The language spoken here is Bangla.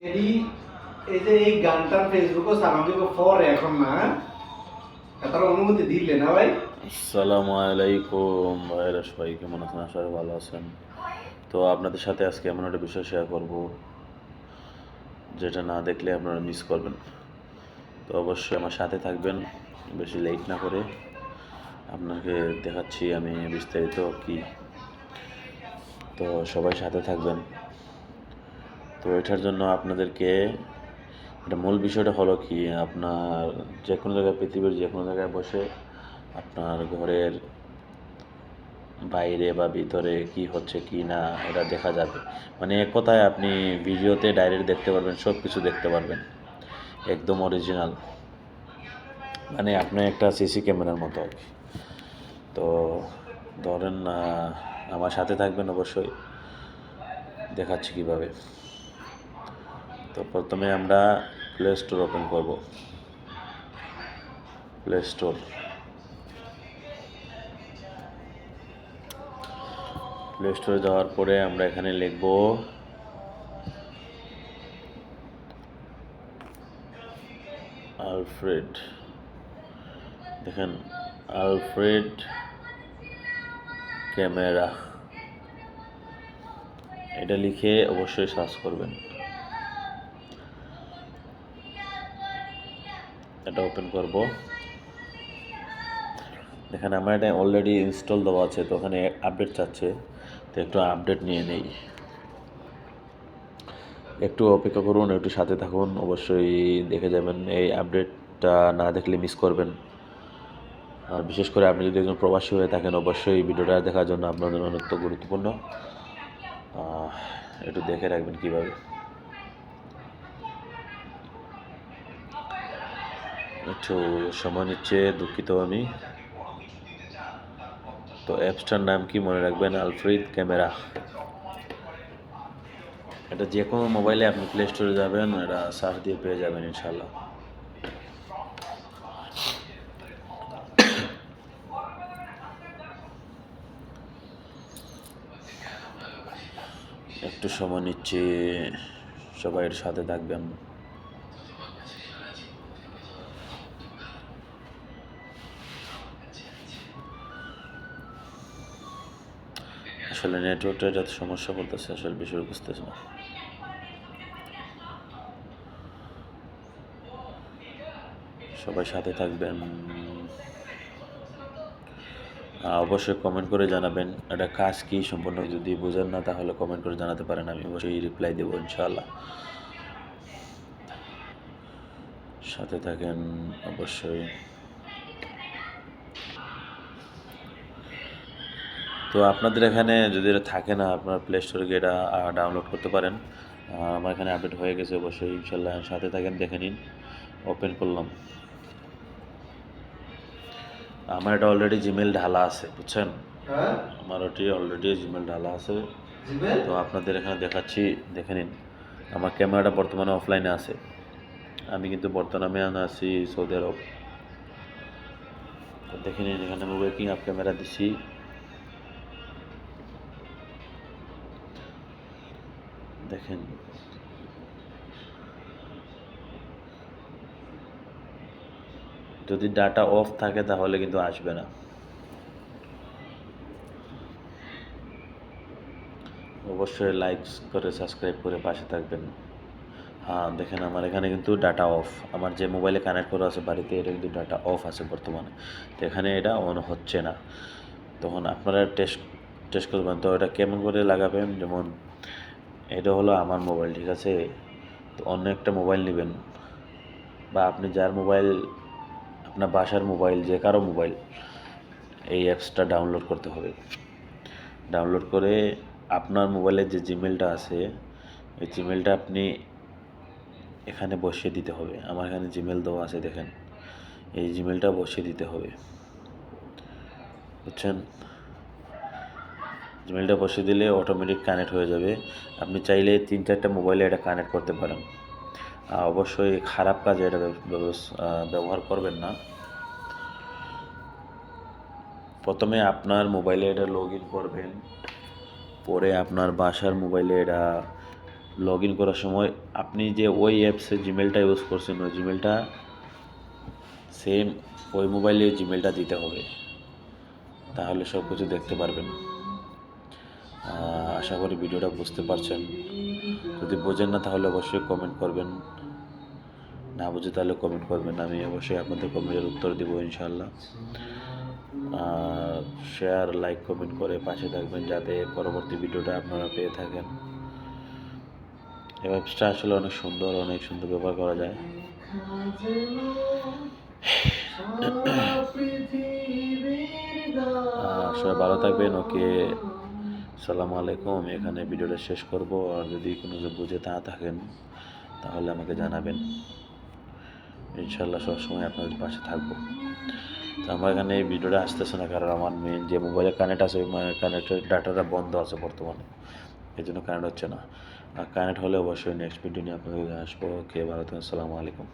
এডি এই যে এই গানটা ফেসবুকে সালাম দিব পরে এখন না তার অনুমতি দিলে না ভাই। আসসালামু আলাইকুম ভাইরা, সবাই কেমন আছেন? আশা করি ভালো আছেন। তো আপনাদের সাথে আজকে এমন একটা বিষয় শেয়ার করব যেটা না দেখলে আপনারা মিস করবেন। তো অবশ্যই আমার সাথে থাকবেন, বেশি লেট না করে আপনাকে দেখাচ্ছি আমি বিস্তারিত কি। তো সবাই সাথে থাকবেন। তো এটার জন্য আপনাদেরকে এটা মূল বিষয়টা হলো কি, আপনার যে কোনো জায়গায়, পৃথিবীর যে কোনো জায়গায় বসে আপনার ঘরের বাইরে বা ভিতরে কি হচ্ছে কি না এটা দেখা যাবে। মানে এক কথায় আপনি ভিডিওতে ডাইরেক্ট দেখতে পারবেন, সব কিছু দেখতে পারবেন, একদম অরিজিনাল। মানে আপনি একটা সিসি ক্যামেরার মতো আর কি। তো ধরেন আমার সাথে থাকবেন অবশ্যই, দেখাচ্ছি কিভাবে। তো প্রথমে আমরা প্লে স্টোর ওপেন করব। প্লে স্টোর প্লে স্টোরে যাওয়ার পরে আমরা এখানে লিখব আলফ্রেড। দেখেন, আলফ্রেড ক্যামেরা, এটা লিখে অবশ্যই সার্চ করবেন। এটা ওপেন করব। দেখেন আমার এটা অলরেডি ইনস্টল দেওয়া আছে, তো ওখানে আপডেট চাচ্ছে, তো একটু আপডেট নিয়ে নেই। একটু অপেক্ষা করুন, একটু সাথে থাকুন, অবশ্যই দেখে যাবেন। এই আপডেটটা না দেখলে মিস করবেন। আর বিশেষ করে আপনি যদি একজন প্রবাসী হয়ে থাকেন, অবশ্যই ভিডিওটা দেখার জন্য আপনার জন্য অনেক গুরুত্বপূর্ণ। একটু দেখে রাখবেন কীভাবে। একটু সময় নিচ্ছে, দুঃখিত আমি। তো অ্যাপসটার নাম কি মনে রাখবেন, আলফ্রেড ক্যামেরা। এটা যে কোনো মোবাইলে আপনি প্লে স্টোরে যাবেন, এটা সার্চ দিয়ে পেয়ে যাবেন ইনশাল্লাহ। একটু সময় নিচ্ছে, সবাই এর সাথে থাকবেন। আসলে নেটওয়ার্কটা যাতে সমস্যা করতেছে, আসলে বিষয় বুঝতেছে না। সবাই সাথে থাকবেন। অবশ্যই কমেন্ট করে জানাবেন এটা কাজ কি সম্পূর্ণ। যদি বোঝেন না তাহলে কমেন্ট করে জানাতে পারেন, আমি অবশ্যই রিপ্লাই দেবো ইনশাআল্লাহ। সাথে থাকেন অবশ্যই। তো আপনাদের এখানে যদি এটা থাকে না, আপনার প্লে স্টোরে গিয়ে এটা ডাউনলোড করতে পারেন। আমার এখানে আপডেট হয়ে গেছে অবশ্যই ইনশাল্লাহ। সাথে থাকেন, দেখে নিন। ওপেন করলাম। আমার এটা অলরেডি জিমেল ঢালা আছে, বুঝছেন? হ্যাঁ, আমার ওটি অলরেডি জিমেল ঢালা আছে। জিমেল তো আপনাদের এখানে দেখাচ্ছি, দেখে নিন। আমার ক্যামেরাটা বর্তমানে অফলাইনে আছে। আমি কিন্তু বর্তমানে আছি সৌদি আরব। তো দেখে নিন, এখানে আমি ওয়েকিং আপ ক্যামেরা দিছি। দেখেন, যদি ডাটা অফ থাকে তাহলে কিন্তু আসবে না। অবশ্যই লাইক করে সাবস্ক্রাইব করে পাশে থাকবেন। হ্যাঁ দেখেন, আমার এখানে কিন্তু ডাটা অফ। আমার যে মোবাইলে কানেক্ট করা আছে বাড়িতে, এটা কিন্তু ডাটা অফ আছে বর্তমানে। তো এখানে এটা অন হচ্ছে না। তখন আপনারা টেস্ট টেস্ট করবেন। তো এটা কেমন করে লাগাবেন, যেমন এটা হলো আমার মোবাইল, ঠিক আছে? তো অন্য একটা মোবাইল নেবেন, বা আপনি যার মোবাইল, আপনার বাসার মোবাইল, যে কারো মোবাইল, এই অ্যাপসটা ডাউনলোড করতে হবে। ডাউনলোড করে আপনার মোবাইলে যে জিমেলটা আছে, এই জিমেলটা আপনি এখানে বসিয়ে দিতে হবে। আমার এখানে জিমেল দেওয়া আছে, দেখেন। এই জিমেলটা বসিয়ে দিতে হবে, বুঝছেন? জিমেলটা বসিয়ে দিলে অটোমেটিক কানেক্ট হয়ে যাবে। আপনি চাইলে 3-4টা মোবাইলে এটা কানেক্ট করতে পারেন। অবশ্যই খারাপ কাজে এটা ব্যবহার করবেন না। প্রথমে আপনার মোবাইলে এটা লগ ইন করবেন, পরে আপনার বাসার মোবাইলে এটা লগ ইন করার সময় আপনি যে ওই অ্যাপসে জিমেলটা ইউজ করছেন ওই জিমেলটা সেম ওই মোবাইলে জিমেলটা দিতে হবে, তাহলে সব কিছু দেখতে পারবেন। আশা করি ভিডিওটা বুঝতে পারছেন। যদি বোঝেন না তাহলে অবশ্যই কমেন্ট করবেন, না বুঝে তাহলে কমেন্ট করবেন, আমি অবশ্যই আপনাদের কমেন্টের উত্তর দেবো ইনশাল্লাহ। শেয়ার লাইক কমেন্ট করে পাশে থাকবেন যাতে পরবর্তী ভিডিওটা আপনারা পেয়ে থাকেন। এই অ্যাপসটা আসলে অনেক সুন্দর ব্যবহার করা যায়। সবাই ভালো থাকবেন। ওকে, আসসালামু আলাইকুম। আমি এখানে ভিডিওটা শেষ করব। আর যদি কোনো বুঝে না থাকেন তাহলে আমাকে জানাবেন, ইনশাল্লাহ সবসময় আপনাদের পাশে থাকবো। তো আমার এখানে এই ভিডিওটা আসতেছে না কারণ আমার মেন যে মোবাইলে কানেক্ট আছে ওই কানেক্টের ডাটাটা বন্ধ আছে বর্তমানে, এই জন্য কানেক্ট হচ্ছে না। আর কানেক্ট হলে অবশ্যই নেক্সট ভিডিও নিয়ে আপনাদের আসবো। ওকে, ভালো থাকুন, আসসালামু আলাইকুম।